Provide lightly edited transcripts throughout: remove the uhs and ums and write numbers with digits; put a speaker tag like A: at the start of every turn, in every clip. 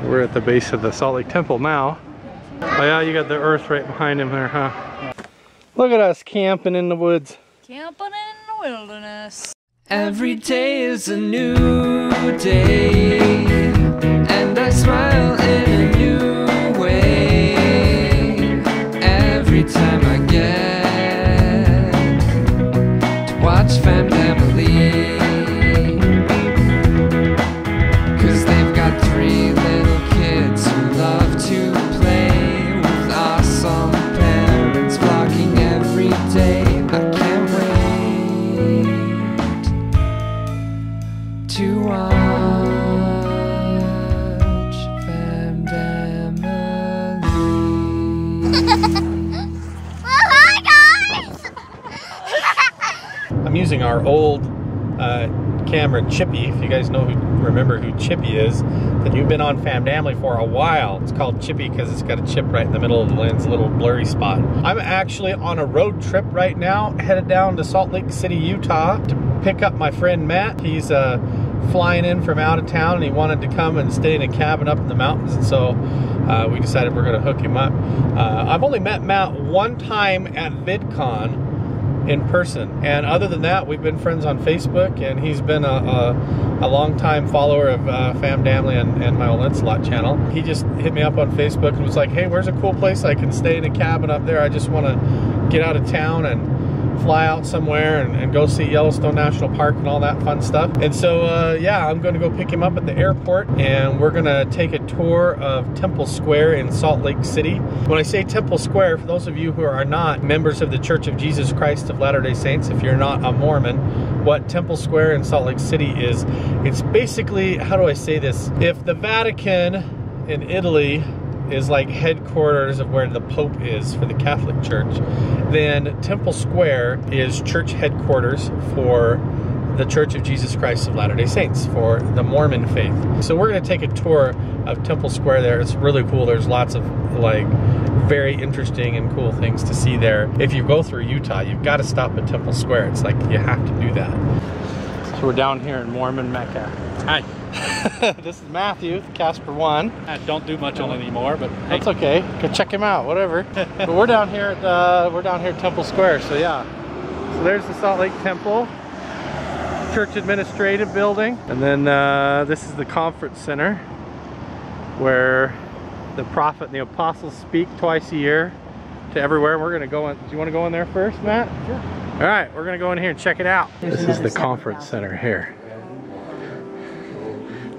A: We're at the base of the Salt Lake Temple now. Oh yeah, you got the earth right behind him there, huh? Look at us camping in the woods.
B: Camping in the wilderness.
C: Every day is a new day, and I smile in a new way. Every time I get to watch Phamdamily, 'cause they've got 3 little kids who love to play with awesome parents vlogging every day. I can't wait to watch Phamdamily.
D: Hi guys!
A: I'm using our old camera Chippy. If you guys remember who Chippy is, then you've been on Phamdamily for a while. It's called Chippy because it's got a chip right in the middle of the lens, a little blurry spot. I'm actually on a road trip right now, headed down to Salt Lake City, Utah to pick up my friend Matt. He's flying in from out of town and he wanted to come and stay in a cabin up in the mountains, and so we decided we're going to hook him up. I've only met Matt one time at VidCon in person, and other than that we've been friends on Facebook, and he's been a long-time follower of Phamdamily and my old Lancelot channel. He just hit me up on Facebook and was like, hey, where's a cool place I can stay in a cabin up there? I just want to get out of town and fly out somewhere and go see Yellowstone National Park and all that fun stuff. And so yeah, I'm going to go pick him up at the airport, and we're going to take a tour of Temple Square in Salt Lake City. When I say Temple Square, for those of you who are not members of the Church of Jesus Christ of Latter-day Saints, if you're not a Mormon, what Temple Square in Salt Lake City is, it's basically, how do I say this? If the Vatican in Italy is like headquarters of where the Pope is for the Catholic Church, then Temple Square is church headquarters for the Church of Jesus Christ of Latter-day Saints, for the Mormon faith. So we're going to take a tour of Temple Square there. It's really cool. There's lots of like very interesting and cool things to see there. If you go through Utah, you've got to stop at Temple Square. It's like you have to do that. So we're down here in Mormon Mecca. Hi. This is Matthew, Casper 1.
E: I don't do much on it anymore, but hey.
A: That's okay. Go check him out, whatever. But we're down here at Temple Square, so yeah. So there's the Salt Lake Temple, Church Administrative Building, and then this is the Conference Center, where the prophet and the apostles speak twice a year to everywhere. We're gonna go in. Do you want to go in there first, Matt? Sure. All right, we're gonna go in here and check it out. This is the Conference Center here.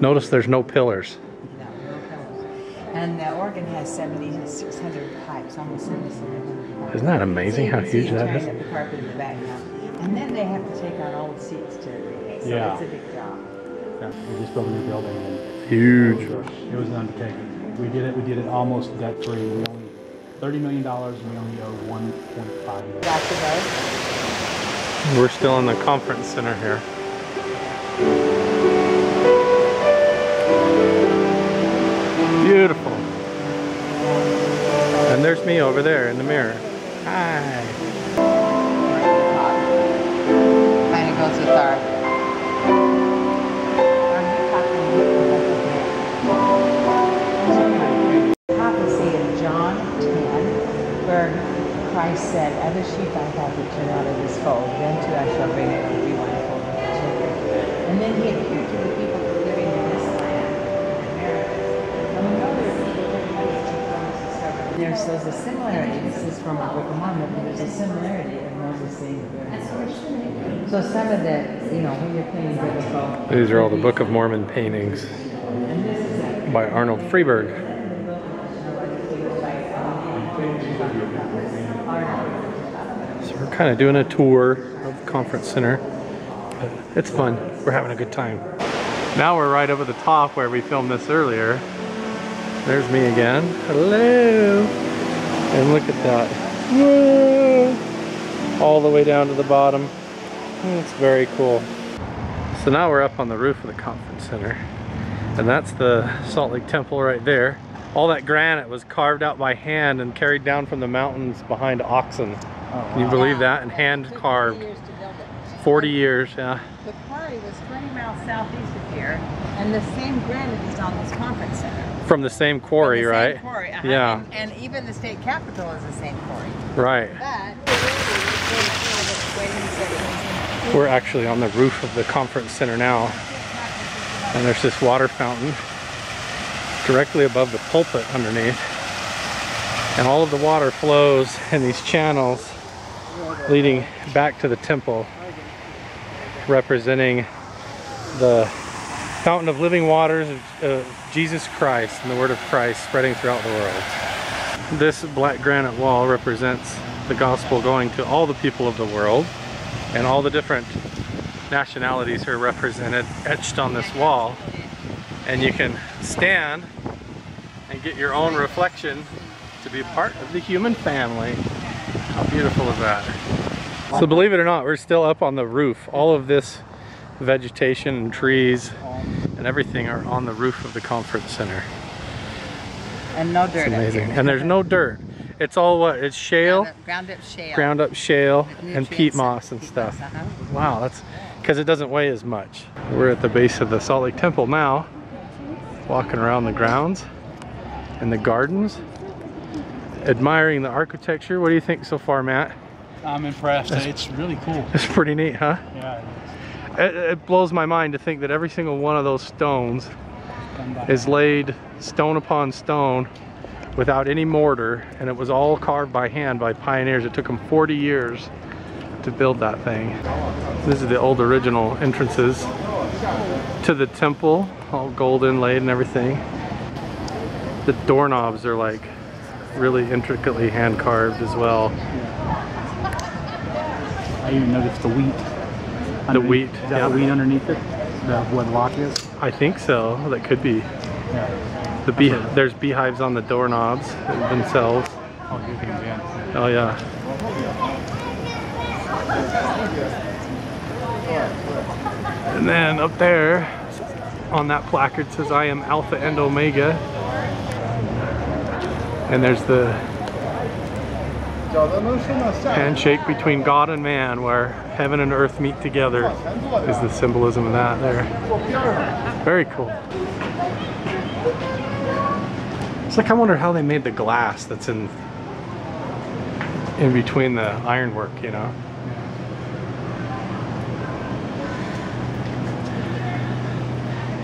A: Notice there's no pillars.
F: No, no pillars. And the organ has 7,600 pipes, almost 7,700 pipes.
A: Isn't that amazing how huge that is?
F: The carpet in the back now. And then they have to take on old seats to relay, so
E: Yeah.
F: it's a big job.
E: Yeah, we just built a new building. And
A: Huge.
E: it was an undertaking. We did it almost debt free. We only $30 million, and we only owe 1.5 million.
F: Got to go.
A: We're still in the Conference Center here. Beautiful. And there's me over there in the mirror. Hi.
F: Kind of goes with our... prophecy in John 10, where Christ said, other sheep I have that turn out of this fold, then too I shall bring it and be one fold of the children. And then he appeared to the people living in this land, in America. And we know there are people living in this land. There's a similarity. This is from the Book of Mormon, but there's a similarity of Moses saying the So some of the, you know, when you're playing biblical...
A: These are all the Book of Mormon paintings by Arnold Freeberg. So we're kind of doing a tour of the Conference Center. It's fun. We're having a good time. Now we're right over the top where we filmed this earlier. There's me again. Hello. And look at that. Whoa. All the way down to the bottom. It's very cool. So now we're up on the roof of the Conference Center. And that's the Salt Lake Temple right there. All that granite was carved out by hand and carried down from the mountains behind oxen.
E: Oh, wow.
A: Can you believe that? And hand carved. 40 years, yeah.
F: The quarry was 20 miles southeast of here, and the same granite is on this Conference Center.
A: From the same quarry,
F: From the
A: right?
F: same quarry,
A: Yeah.
F: And even the state capitol is the same quarry.
A: Right.
F: But
A: We're actually on the roof of the conference center now. And there's this water fountain directly above the pulpit underneath. And all of the water flows in these channels leading back to the temple, representing the fountain of living waters of Jesus Christ and the word of Christ spreading throughout the world. This black granite wall represents the gospel going to all the people of the world, and all the different nationalities are represented, etched on this wall. And you can stand and get your own reflection to be part of the human family. How beautiful is that? So believe it or not, we're still up on the roof. All of this vegetation and trees and everything are on the roof of the conference center.
F: and no dirt.
A: It's amazing. And there's no dirt. It's all what? It's shale?
F: Ground up shale.
A: Ground up shale
F: With
A: and
F: nutrients
A: peat moss and
F: peat
A: stuff.
F: moss,
A: Wow, that's because it doesn't weigh as much. We're at the base of the Salt Lake Temple now, walking around the grounds and the gardens, admiring the architecture. What do you think so far, Matt?
E: I'm impressed. It's really cool.
A: It's pretty neat, huh?
E: Yeah.
A: It blows my mind to think that every single one of those stones is laid stone upon stone without any mortar, and it was all carved by hand by pioneers. It took them 40 years to build that thing. This is the old original entrances to the temple, all gold inlaid and everything. The doorknobs are like really intricately hand carved as well.
E: I even noticed the wheat.
A: The wheat,
E: Is that the wheat underneath it? What the lock is?
A: I think so. That could be.
E: Yeah.
A: There's beehives on the doorknobs themselves.
E: Oh, you can, yeah.
A: Oh yeah. And then up there on that placard says, "I am Alpha and Omega." And there's the handshake between God and man, where heaven and earth meet together, is the symbolism of that there. Very cool. It's like, I wonder how they made the glass that's in between the ironwork, you know?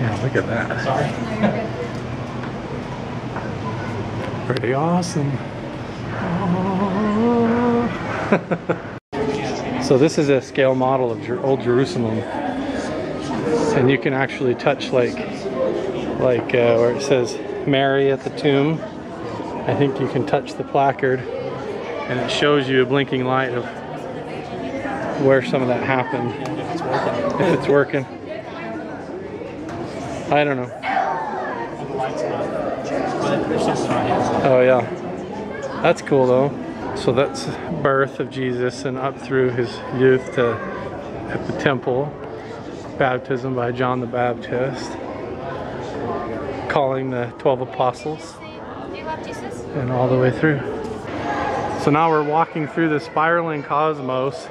A: Yeah, look at that. Sorry. Pretty awesome. So this is a scale model of Old Jerusalem, and you can actually touch like where it says Mary at the tomb. I think you can touch the placard, and it shows you a blinking light of where some of that happened. If it's working. I don't know. Oh yeah, that's cool though. So that's birth of Jesus, and up through his youth to at the temple, baptism by John the Baptist, calling the 12 apostles, and all the way through. So now we're walking through the spiraling cosmos.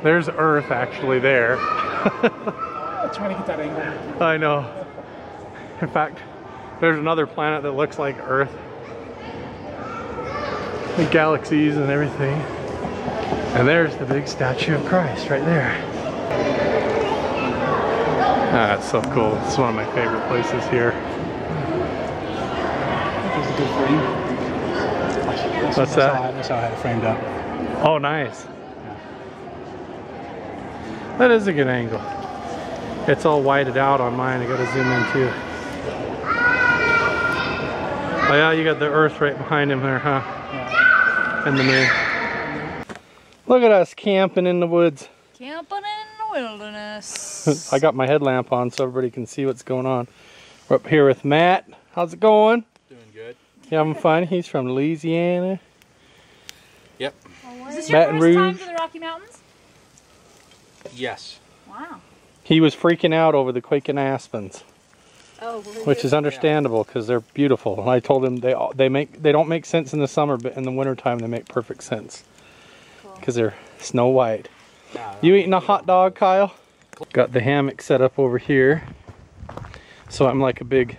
A: There's Earth actually there.
E: I'm trying to get that angle.
A: I know. In fact, there's another planet that looks like Earth. The galaxies and everything. And there's the big statue of Christ right there. Ah, it's so cool. It's one of my favorite places here.
E: That's a good frame.
A: What's that?
E: That's how I had it framed up.
A: Oh, nice. That is a good angle. It's all whited out on mine. I gotta zoom in too. Oh yeah, you got the Earth right behind him there, huh? And the moon. Look at us camping in the woods.
B: Camping in the wilderness.
A: I got my headlamp on so everybody can see what's going on. We're up here with Matt. How's it going?
G: Doing good.
A: You having fun? He's from Louisiana.
G: Yep.
B: Is this your
A: Baton
B: first time
A: Rouge.
B: to the Rocky Mountains?
G: Yes.
B: Wow.
A: He was freaking out over the quaking aspens,
B: Oh,
A: which is understandable because they're beautiful. And I told him they don't make sense in the summer, but in the wintertime they make perfect sense because they're snow white. You eating a hot dog, Kyle? Got the hammock set up over here, so I'm like a big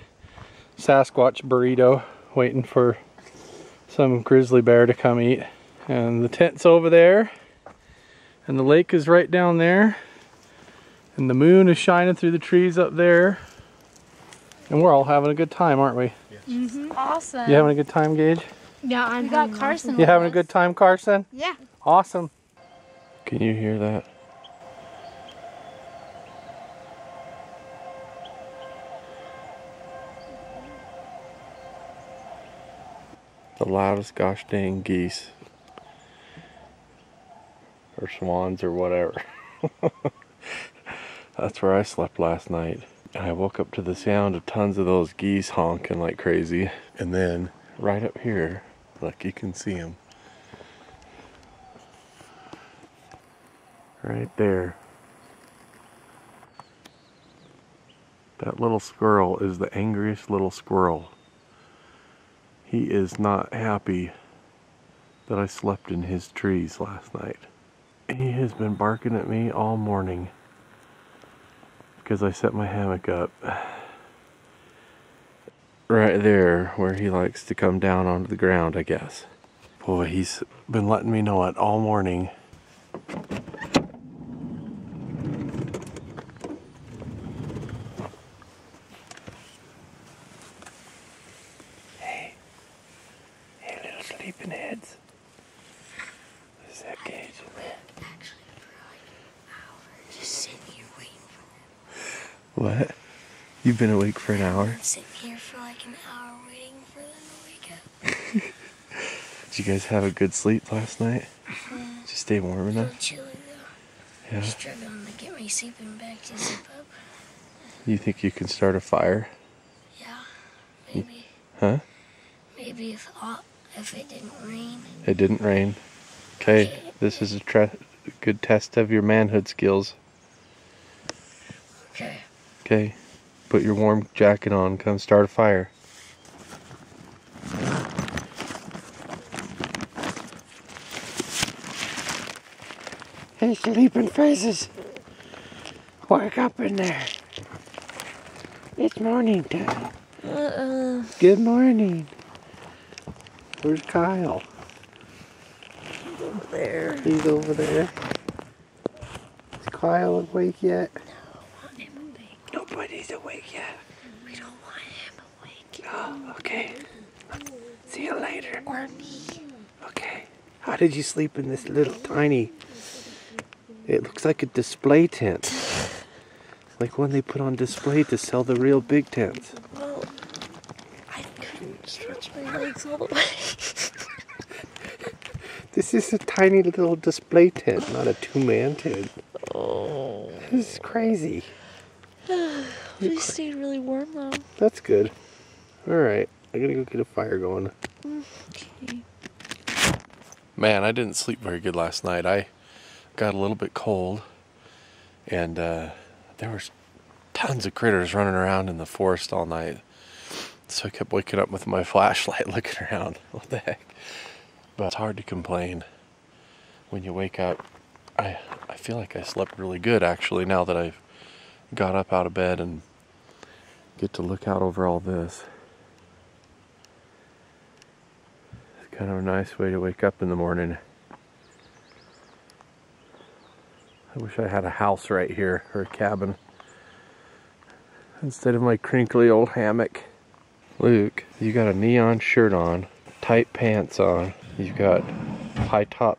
A: Sasquatch burrito, waiting for some grizzly bear to come eat. And the tent's over there, and the lake is right down there, and the moon is shining through the trees up there, and we're all having a good time, aren't we?
G: Yes.
B: Awesome.
A: You having a good time, Gage?
B: Yeah, we got Carson.
A: You
B: with
A: having a
B: us.
A: good time, Carson?
B: Yeah.
A: Awesome. Can you hear that? The loudest gosh dang geese. Or swans or whatever. That's where I slept last night. And I woke up to the sound of tons of those geese honking like crazy. And then right up here, look, you can see them. Right there. That little squirrel is the angriest little squirrel. He is not happy that I slept in his trees last night. He has been barking at me all morning because I set my hammock up right there where he likes to come down onto the ground, I guess. Boy, he's been letting me know it all morning. Sleeping heads. Is that Gage?
D: Actually, for like an hour, just sitting here waiting for them.
A: What? You've been awake for an hour?
D: Sitting here for like an hour waiting for them to wake up.
A: Did you guys have a good sleep last night?
D: Yeah.
A: Did you stay warm
D: A little
A: enough?
D: chilly though.
A: Yeah.
D: Struggling to get my sleeping bag to zip up.
A: You think you can start a fire?
D: Yeah, maybe.
A: Huh?
D: Maybe if it didn't rain.
A: It didn't rain. Okay, this is a good test of your manhood skills.
D: Okay.
A: Okay, put your warm jacket on, come start a fire. Hey, sleeping faces! Wake up in there! It's morning time. Good morning. Where's Kyle?
D: Over there.
A: He's over there. Is Kyle awake yet?
D: Want him awake.
A: Nobody's awake yet.
D: We don't want him awake.
A: Oh, okay. See you later.
D: Or me.
A: Okay. How did you sleep in this little tiny... It looks like a display tent. Like one they put on display to sell the real big tents.
D: Well, I couldn't stretch my legs all the way.
A: This is a tiny little display tent, not a two-man tent.
D: Oh.
A: This is crazy.
D: We stayed really warm though.
A: That's good. Alright, I gotta go get a fire going.
D: Okay.
A: Man, I didn't sleep very good last night. I got a little bit cold, and there was tons of critters running around in the forest all night. So I kept waking up with my flashlight looking around. What the heck? But it's hard to complain when you wake up. I feel like I slept really good actually now that I've got up out of bed and get to look out over all this. It's kind of a nice way to wake up in the morning. I wish I had a house right here, or a cabin, instead of my crinkly old hammock. Luke, you got a neon shirt on, tight pants on, you've got high top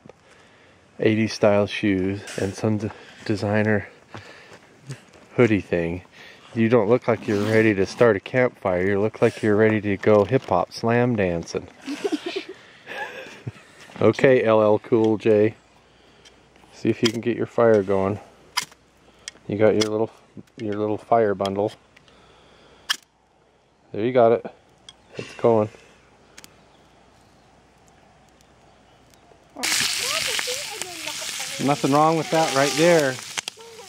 A: 80s style shoes, and some designer hoodie thing. You don't look like you're ready to start a campfire, you look like you're ready to go hip-hop slam dancing. Okay, LL Cool J. See if you can get your fire going. You got your little fire bundle. There, you got it. It's going. Nothing wrong with that right there.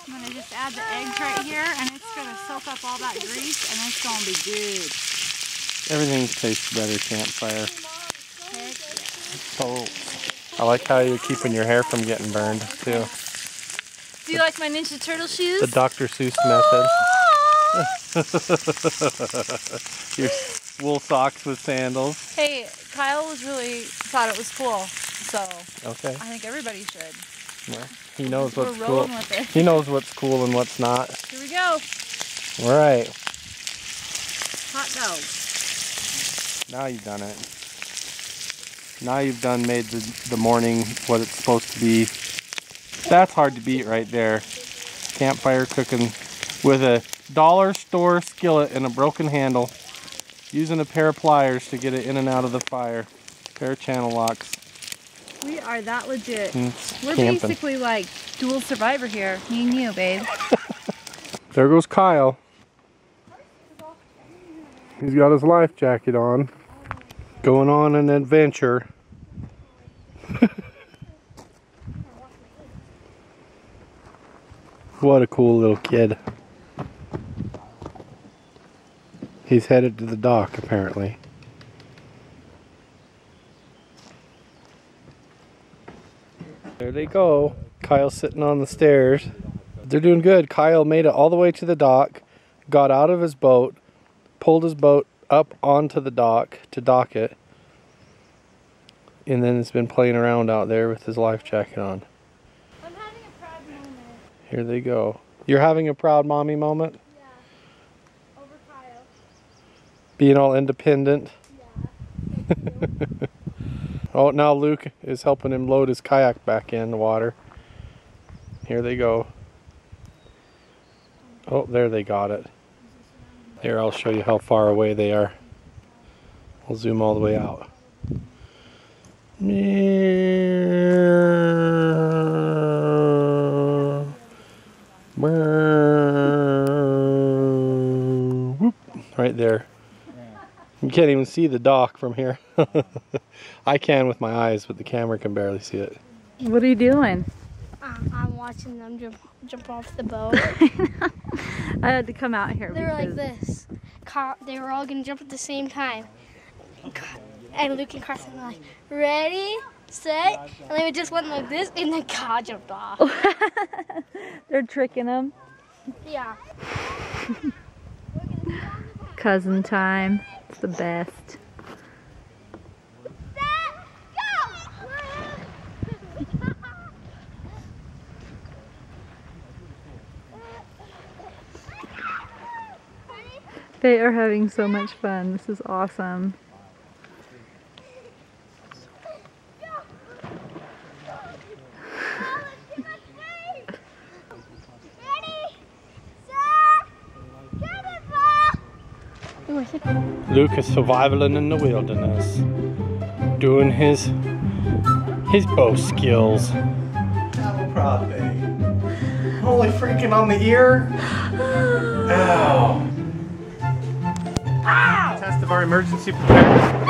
B: I'm gonna just add the eggs right here, and it's gonna soak up all that grease, and it's gonna be good.
A: Everything tastes better campfire.
B: Heck yeah.
A: So, I like how you're keeping your hair from getting burned too.
B: Do you like my Ninja Turtle shoes?
A: The Dr. Seuss method. You're wool socks with sandals.
B: Hey, Kyle thought it was cool, so
A: Okay.
B: I think everybody should.
A: Well, he knows what's
B: We're
A: cool.
B: rolling with it.
A: He knows what's cool and what's not.
B: Here we go.
A: All right.
B: Hot dog.
A: Now you've done it. Now you've made the morning what it's supposed to be. That's hard to beat right there. Campfire cooking with a dollar store skillet and a broken handle. Using a pair of pliers to get it in and out of the fire. Pair of channel locks.
B: We are that legit. We're
A: camping.
B: basically like dual survivor here. Me and you, babe.
A: There goes Kyle. He's got his life jacket on. Going on an adventure. What a cool little kid. He's headed to the dock, apparently. There they go. Kyle's sitting on the stairs. They're doing good. Kyle made it all the way to the dock, got out of his boat, pulled his boat up onto the dock to dock it, and then has been playing around out there with his life jacket on.
B: I'm having a proud moment.
A: Here they go. You're having a proud mommy moment?
B: Yeah. Over Kyle.
A: Being all independent?
B: Yeah.
A: Oh, now Luke is helping him load his kayak back in the water. Here they go. Oh, there they got it. Here, I'll show you how far away they are. We'll zoom all the way out. Whoop, right there. You can't even see the dock from here. I can with my eyes, but the camera can barely see it.
B: What are you doing?
H: I'm watching them jump off the boat.
B: I had to come out here.
H: They were like this. They were all gonna jump at the same time. And Luke and Carson were like, ready, set, and then we just went like this, and then God jumped off.
B: They're tricking them.
H: Yeah.
B: Cousin time. It's the best. They are having so much fun. This is awesome.
A: Luke is surviving in the wilderness, doing his bow skills. Have a proud day. Holy freaking on the ear! Ow! Ow! Test of our emergency preparedness.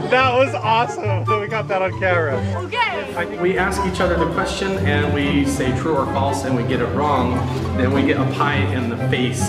A: That was awesome that we got that on camera.
B: Okay.
A: We ask each other the question and we say true or false and we get it wrong, then we get a pie in the face.